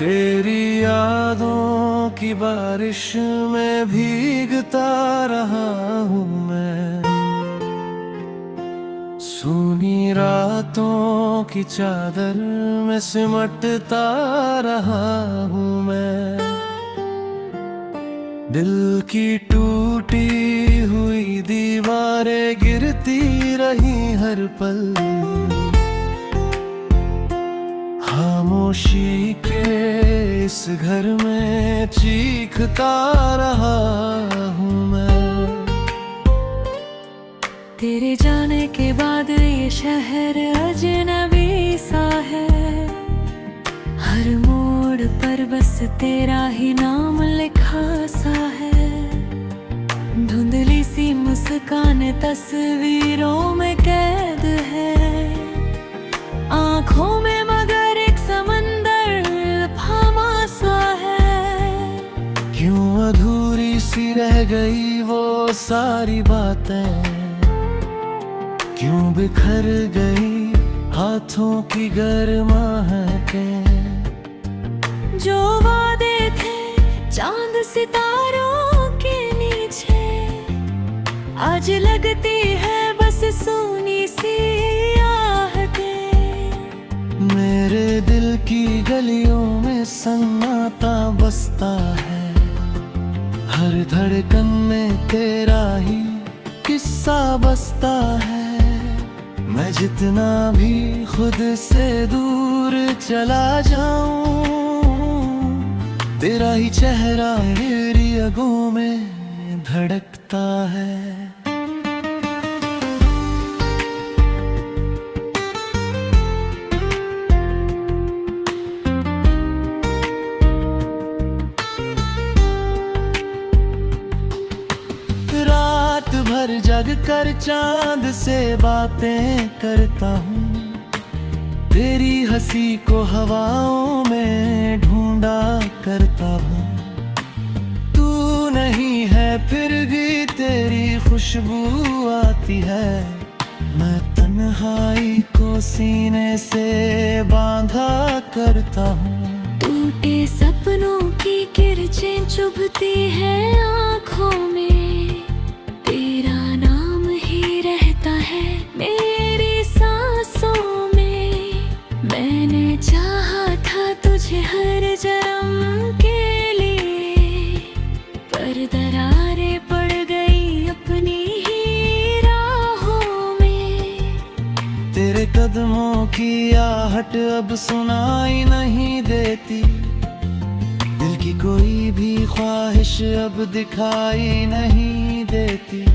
तेरी यादों की बारिश में भीगता रहा हूँ मैं, सूनी रातों की चादर में सिमटता रहा हूँ मैं। दिल की टूटी हुई दीवारें गिरती रही हर पल, खामोशी के इस घर में चीखता रहा हूँ मैं। तेरे जाने के बाद ये शहर अजनबी सा है, हर मोड़ पर बस तेरा ही नाम लिखा सा है। धुंधली सी मुस्कान तस्वीरों में कैद है, आँखों में मगर एक समंदर फामा सा है। क्यों अधूरी सी रह गई वो सारी बातें, क्यों बिखर गई हाथों की गर्माहटें। जो वादे थे चांद सितारों के नीचे, आज लगती है बस सूनी सी आहटें। मेरे दिल की गलियों में सन्नाटा बसता है, हर धड़कन में तेरा ही किस्सा बसता है। मैं जितना भी खुद से दूर चला जाऊं, तेरा ही चेहरा मेरी रगों में धड़कता है। रात भर जग कर चांद से बातें करता हूँ, तेरी हंसी को हवाओं में ढूंढा करता हूँ। तू नहीं है फिर भी तेरी खुशबू आती है, मैं तन्हाई को सीने से बांधा करता हूँ। टूटे सपनों की किरचें चुभती है आँखों में, तेरा नाम ही रहता है मेरी सांसों में। मैंने चाहा था तुझे हर जन्म के लिए, पर दरारें पड़ गई अपनी ही राहों में। तेरे कदमों की आहट अब सुनाई नहीं देती, दिल की कोई भी ख्वाहिश अब दिखाई नहीं देती।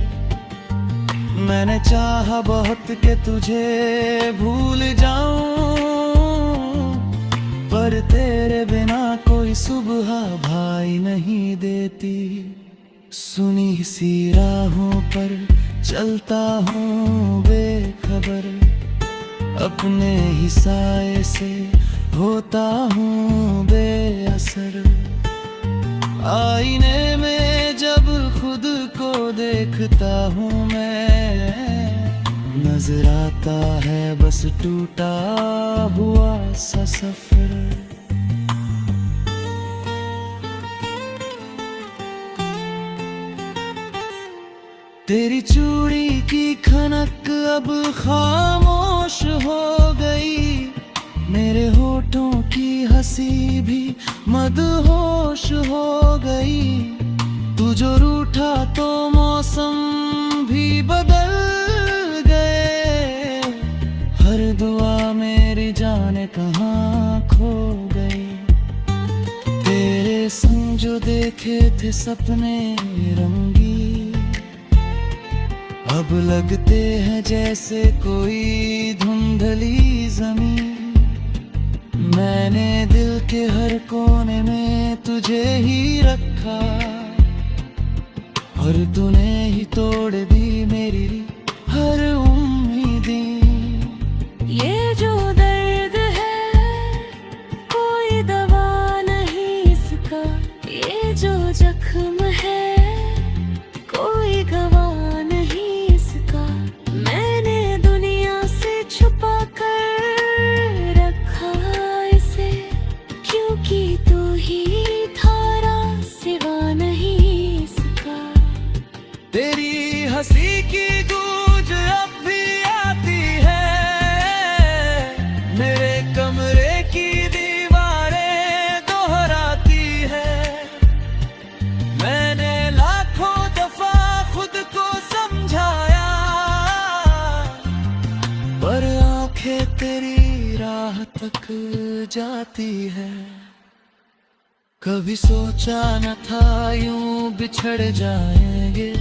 मैंने चाहा बहुत कि तुझे भूल जाऊं, पर तेरे बिना कोई सुबह भाई नहीं देती। सुनी सी राहों पर चलता हूँ बेखबर, अपने ही साए से होता हूँ बेअसर। आईने में जब खुद को देखता हूँ मैं, नजर आता है बस टूटा हुआ सा सफर। तेरी चूड़ी की खनक अब खामोश हो गई, मेरे होठों की हंसी भी मदहोश हो गई। तू जो रूठा तो मौसम भी बदल गए, हर दुआ मेरी जाने कहाँ खो गई। तेरे संग जो देखे थे सपने रंगी, अब लगते हैं जैसे कोई धुंधली जमीन। मैंने दिल के हर कोने में तुझे ही रखा, और तूने ही तोड़ दी मेरी हर उम्मीदें। ये जो दर्द है कोई दवा नहीं इसका, ये जो जख्म है कोई गवाह नहीं इसका। मैंने दुनिया से छुपा कर रखा इसे, क्योंकि तक जाती है। कभी सोचा न था यूं बिछड़ जाएंगे,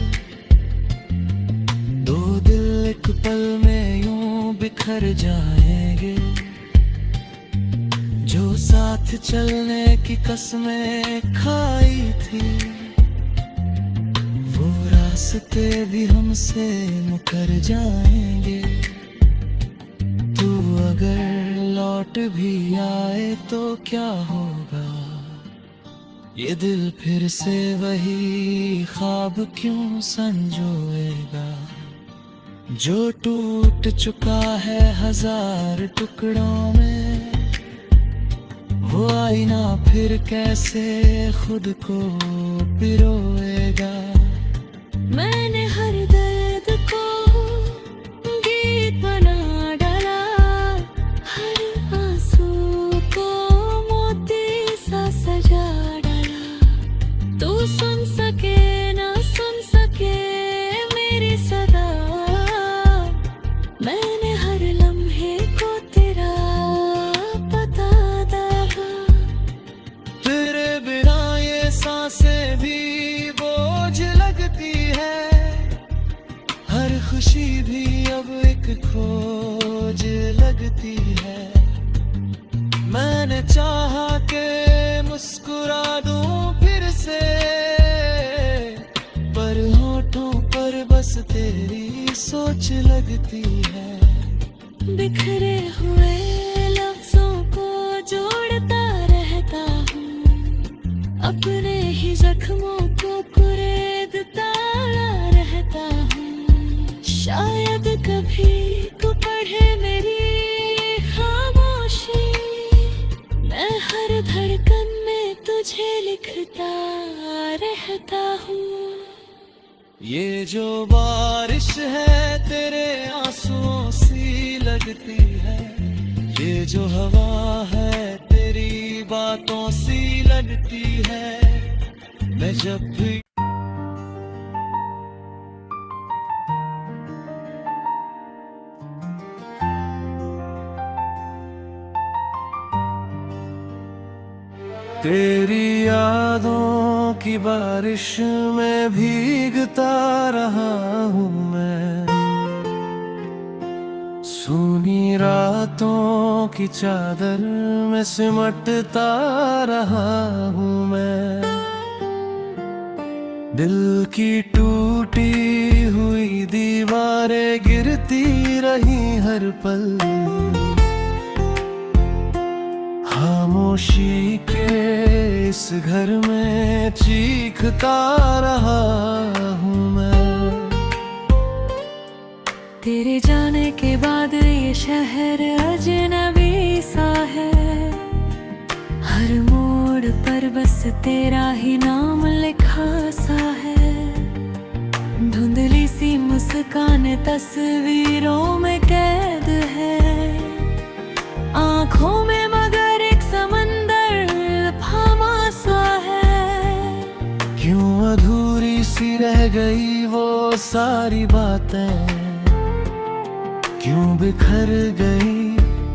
दो दिल एक पल में यूं बिखर जाएंगे। जो साथ चलने की कसमें खाई थी, वो रास्ते भी हमसे मुकर जाएंगे। तू अगर लौट भी आए तो क्या होगा, ये दिल फिर से वही ख्वाब क्यों संजोएगा, जो टूट चुका है हजार टुकड़ों में। वो आईना फिर कैसे खुद को पिरोएगा। मैंने हर दर्द को गीत बना डाला, हर आंसू को मोती सा सजा डाला। तू सुन सके ना सुन सके मेरी सदा, मैंने हर लम्हे को तेरा पता दगा। तेरे बिना ये सांसें भी बोझ लगती है, हर खुशी भी अब एक खोज लगती है। मैंने चाहा के मुस्कुरा दूं फिर से, पर होठों पर बस तेरी सोच लगती है। बिखरे हुए लफ्जों को जोड़ता रहता हूँ, अपने ही जख्मों को कुरेदता रहता हूँ। शायद कभी को पढ़े मेरी खामोशी, मैं हर धड़कन में तुझे लिखता रहता हूँ। ये जो बारिश है तेरे आंसुओं सी लगती है, ये जो हवा है तेरी बातों सी लगती है। मैं जब भी तेरी यादों की बारिश में भीगता रहा हूँ मैं, सूनी रातों की चादर में सिमटता रहा हूँ मैं। दिल की टूटी हुई दीवारें गिरती रही हर पल, खामोशी के इस घर में चीखता रहा हूँ मैं। तेरे जाने के बाद ये शहर अजनबी सा है, हर मोड़ पर बस तेरा ही नाम लिखा सा है। धुंधली सी मुस्कान तस्वीरों में कैद है, आँखों में मगर एक समंदर फामा सा है। क्यों अधूरी सी रह गई वो सारी बातें, क्यों बिखर गई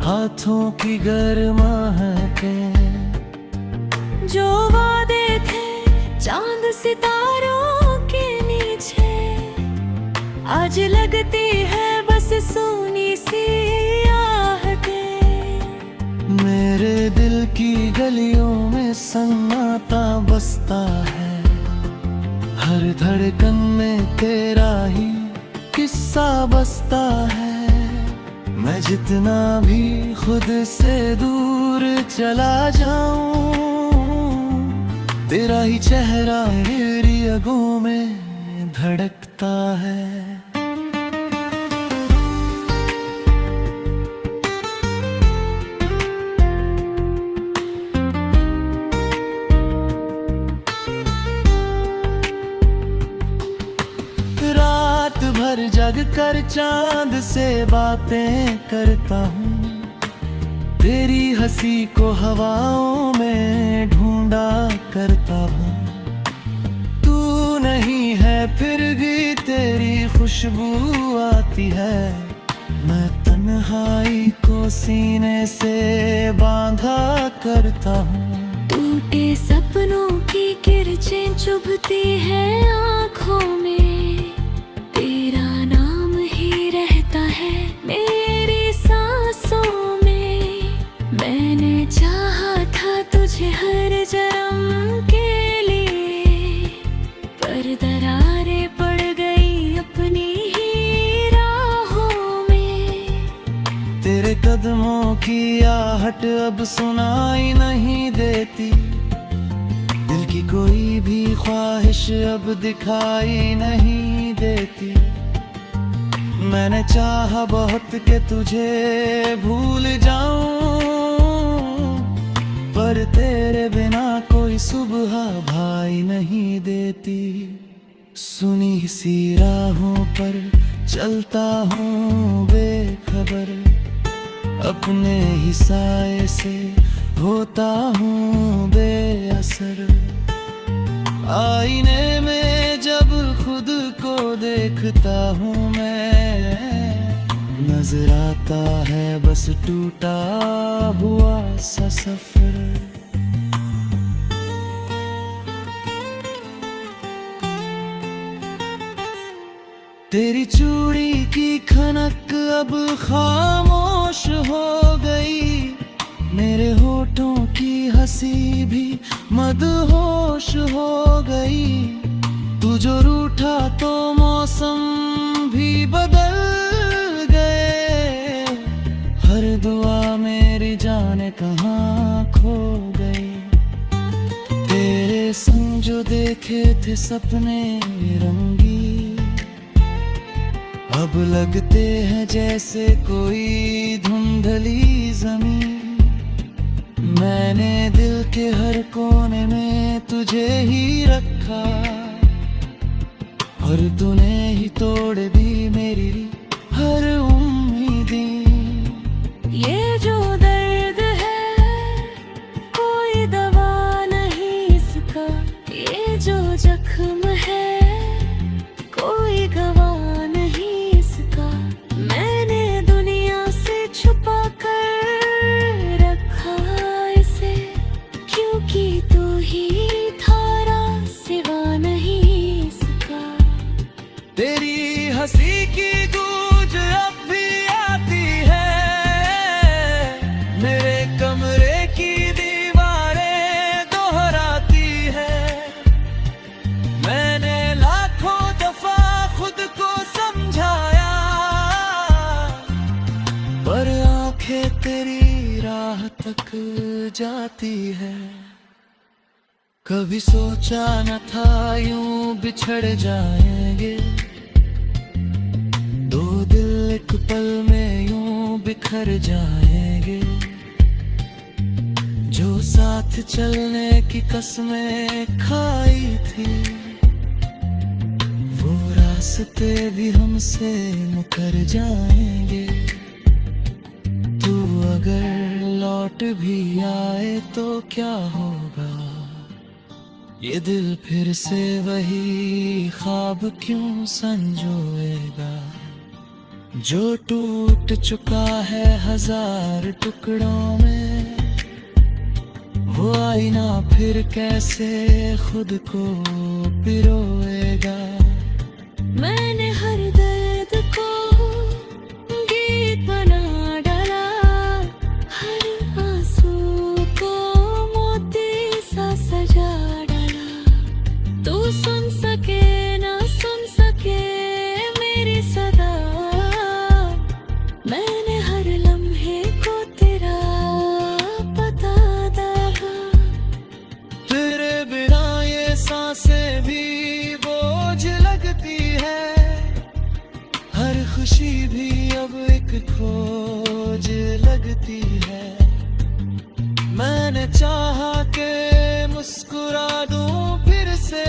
हाथों की गर्माहटें। जो वादे थे चांद सितारों के नीचे, आज लगती है बस सूनी सी आहटें। मेरे दिल की गलियों में सन्नाटा बसता है, हर धड़कन में तेरा ही किस्सा बसता है। मैं जितना भी खुद से दूर चला जाऊं, तेरा ही चेहरा मेरी आंखों में धड़कता है। रात भर जग कर चांद से बातें करता हूँ, तेरी हंसी को हवाओं में ढूंढा करता हूँ। तू नहीं है फिर भी तेरी खुशबू आती है, मैं तन्हा तन्हाई को सीने से बांधा करता हूँ। टूटे सपनों की किरचें चुभती है आँखों में, तेरा नाम ही रहता है मेरी सांसों में। मैंने चाहा था तुझे हर जन्म के लिए, पर दरारें पड़ गई अपनी ही राहों में। तेरे कदमों की आहट अब सुनाई नहीं देती, दिल की कोई भी ख्वाहिश अब दिखाई नहीं देती। मैंने चाहा बहुत कि तुझे भूल जाऊं, पर तेरे बिना कोई सुबह भाई नहीं देती। सुनी सी राहों पर चलता हूँ बेखबर, अपने ही साए से होता हूँ बेअसर। आईने में जब खुद को देखता हूँ मैं, नजर आता है बस टूटा हुआ सा सफर। तेरी चूड़ी की खनक अब खामोश हो गई, मेरे होठों की हंसी भी मदहोश हो गई। तू जो रूठा तो मौसम भी बदल गए, हर दुआ मेरी जाने कहाँ खो गई। तेरे संग जो देखे थे सपने रंगी, अब लगते हैं जैसे कोई धुंधली जमीन। मैंने दिल के हर कोने में तुझे ही रखा, और तूने ही तोड़ दी मेरी हर उम्मीदें। ये जो दर्द है कोई दवा नहीं इसका, ये जो जख्म है कोई गवाह नहीं इसका। मैंने दुनिया से छुपा कर रखा इसे, क्योंकि तू ही थारा सिवा नहीं इसका। तेरी हंसी की गूंज अब भी आती है, मेरे कमरे की दीवारें दोहराती है। मैंने लाखों दफा खुद को समझाया, पर आंखें तेरी राह तक जाती है। कभी सोचा न था यूं बिछड़ जाएंगे, दो दिल एक पल में यूं बिखर जाएंगे। जो साथ चलने की कसमें खाई थी, वो रास्ते भी हमसे मुकर जाएंगे। तू अगर लौट भी आए तो क्या होगा, ये दिल फिर से वही ख्वाब क्यों संजोएगा, जो टूट चुका है हजार टुकड़ों में। वो आईना फिर कैसे खुद को पिरोएगा। मैंने हर दर्द को गीत बना डाला, हर आंसू को मोती सा सजा डाला। तू सुन सके ना सुन सके मेरी सदा, मैंने हर लम्हे को तेरा पता दगा। तेरे बिना ये सांसें भी बोझ लगती है, हर खुशी भी अब एक खोज लगती है। मैंने चाहा के मुस्कुरा दूं फिर से,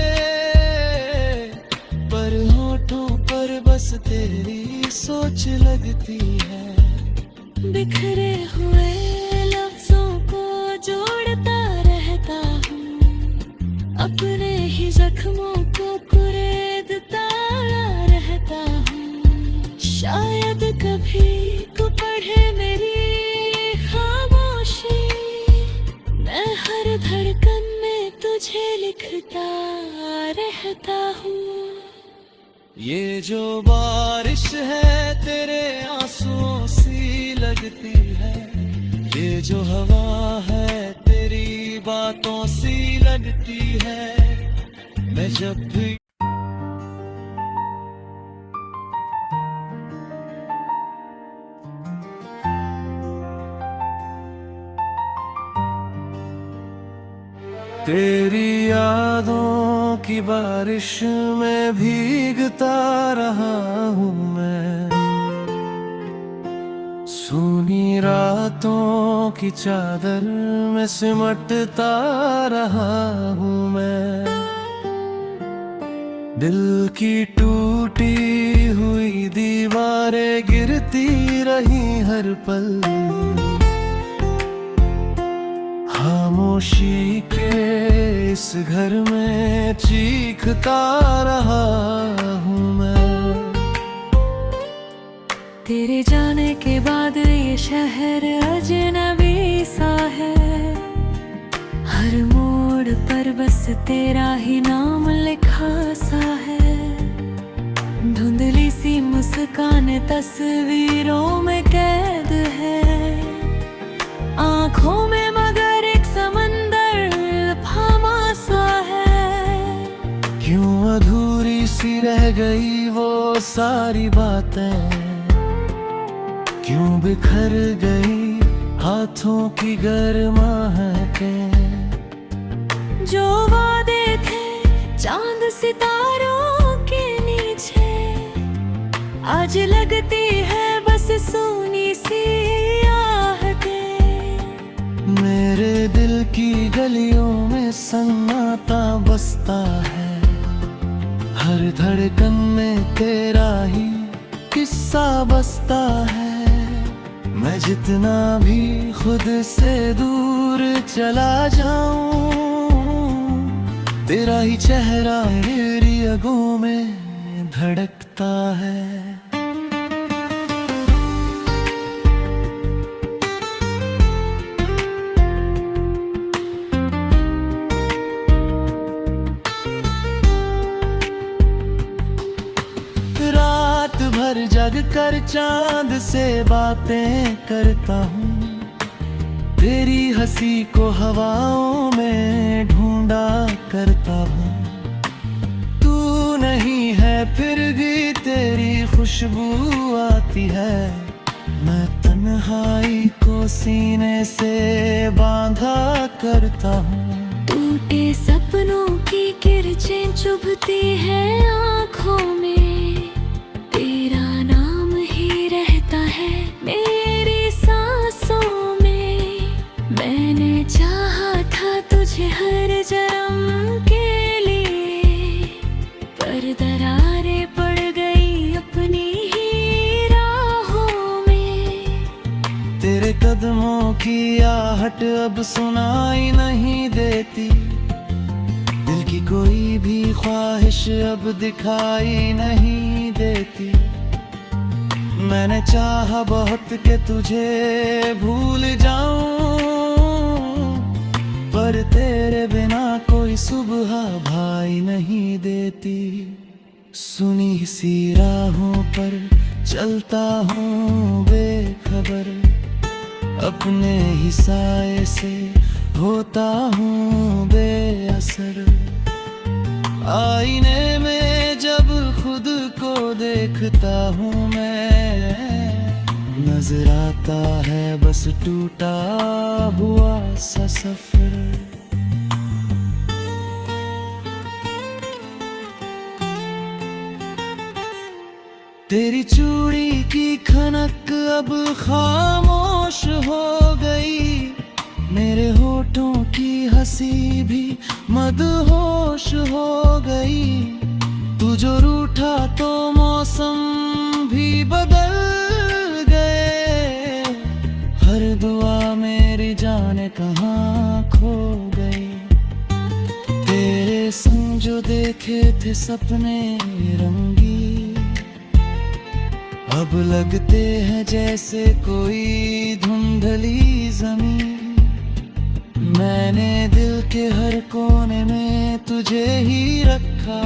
पर होठों पर बस तेरी सोच लगती है। बिखरे हुए लफ्जों को जोड़ता रहता हूँ, अपने ही जख्मों को कुरेदता रहता हूँ। शायद कभी को पड़ रहता हूँ। ये जो बारिश है तेरे आंसुओं सी लगती है, ये जो हवा है तेरी बातों सी लगती है। मैं जब भी तेरी यादों की बारिश में भीगता रहा हूँ मैं, सूनी रातों की चादर में सिमटता रहा हूँ मैं। दिल की टूटी हुई दीवारें गिरती रही हर पल, खामोशी के इस घर में चीखता रहा हूँ मैं। तेरे जाने के बाद ये शहर अजनबी सा है, हर मोड़ पर बस तेरा ही नाम लिखा सा है। धुंधली सी मुस्कान तस्वीरों में कैद है, आंखों में मगर एक समंदर फामा सा है। क्यों अधूरी सी रह गई वो सारी बातें, क्यों बिखर गई हाथों की गर्माहटें। जो वादे थे चांद सितारों के नीचे, आज लगती है बस सूनी सी आहटें। मेरे दिल की गलियों में सन्नाटा बसता है, हर धड़कन में तेरा ही किस्सा बसता है। मैं जितना भी खुद से दूर चला जाऊं, तेरा ही चेहरा मेरी रगों में धड़कता है। रात भर जग कर चांद से बातें करता हूँ, तेरी हंसी को हवाओं में ढूंढा करता हूँ। तू नहीं है फिर भी तेरी खुशबू आती है, मैं तन्हाई को सीने से बांधा करता हूँ। टूटे सपनों की किरचें चुभती है आँखों में, तेरा नाम ही रहता है मेरी सांसों में। मैंने चाहा था तुझे हर जन्म के लिए, पर दरारें पड़ गई अपनी ही राहों में। तेरे कदमों की आहट अब सुनाई नहीं देती, दिल की कोई भी ख्वाहिश अब दिखाई नहीं देती। मैंने चाहा बहुत कि तुझे भूल जाऊं, पर तेरे बिना कोई सुबह भाई नहीं देती। सुनी सी राहों पर चलता हूँ बेखबर, अपने ही साए से होता हूँ बेअसर। आईने में जब खुद को देखता हूँ मैं, नजर आता है बस टूटा हुआ सा सफर। तेरी चूड़ी की खनक अब खामोश हो गई, मेरे होठों की हंसी भी मदहोश हो गई। तू जो रूठा तो मौसम भी बदल गए, हर दुआ मेरी जाने कहाँ खो गई। तेरे संग जो देखे थे सपने रंगी, अब लगते हैं जैसे कोई धुंधली जमीन। मैंने दिल के हर कोने में तुझे ही रखा,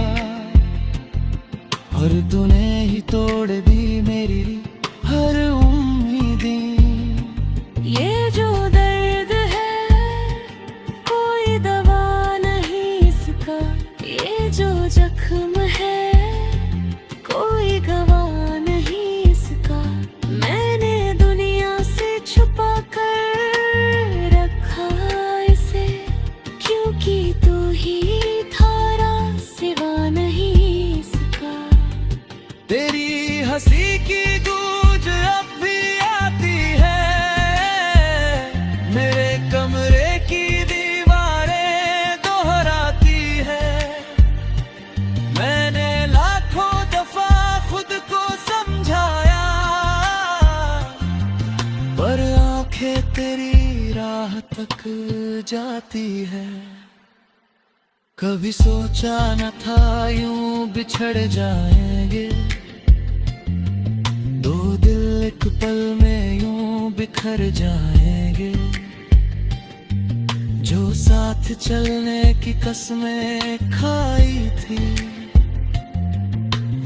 और तूने ही तोड़ दी मेरी हर उम्मीदें। ये जो दर्द है कोई दवा नहीं इसका, ये जो जख्म है कोई गवाह नहीं इसका। मैंने दुनिया से छुपा कर रखा इसे, क्योंकि तू ही थारा सिवा नहीं इसका। तेरी हंसी की गूंज अब भी आती है, मेरे कमरे की दीवारें दोहराती है। मैंने लाखों दफा खुद को समझाया, पर आंखें तेरी राह तक जाती है। कभी सोचा न था यूं बिछड़ जाएंगे, दो दिल एक पल में यूं बिखर जाएंगे। जो साथ चलने की कसमें खाई थी,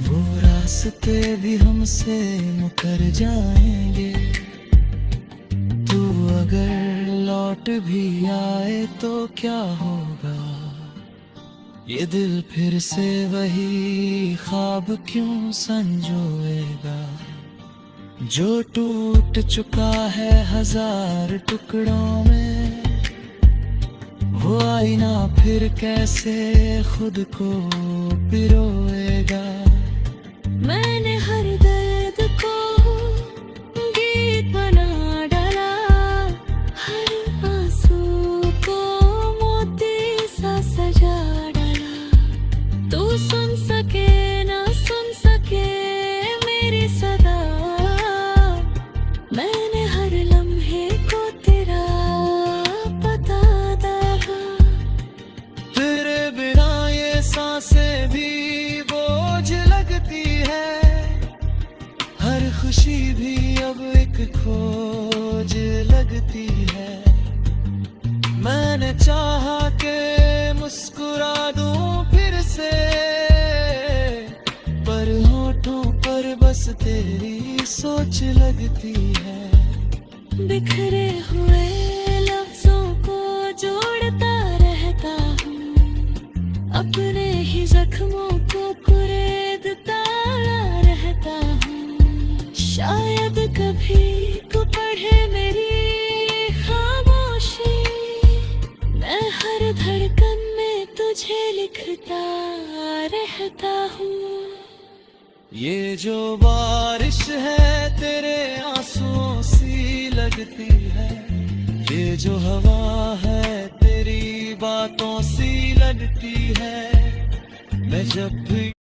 वो रास्ते भी हमसे मुकर जाएंगे। तू अगर लौट भी आए तो क्या होगा, ये दिल फिर से वही ख्वाब क्यों संजोएगा, जो टूट चुका है हजार टुकड़ों में। वो आईना फिर कैसे खुद को पिरोएगा। मैंने हर दर्द को गीत बना डाला, हर आंसू को मोती सा सजा डाला। तू सुन सके ना सुन सके मेरी सदा, मैंने हर लम्हे को तेरा पता डाला। तेरे बिना ये सांसें भी बोझ लगती है, हर खुशी भी अब एक खोज लगती है। मैंने चाहा के मुस्कुरा दूं फिर से, पर होठों पर बस तेरी सोच लगती है। बिखरे हुए लफ्जों को जोड़ता रहता हूँ, अपने ही जख्मों को कुरेदता रहता हूँ। शायद कभी को पढ़े मेरी खामोशी, मैं हर धड़कन में तुझे लिखता रहता हूँ। ये जो बारिश है तेरे आंसुओं सी लगती है, ये जो हवा है तेरी बातों सी लगती है। मैं जब भी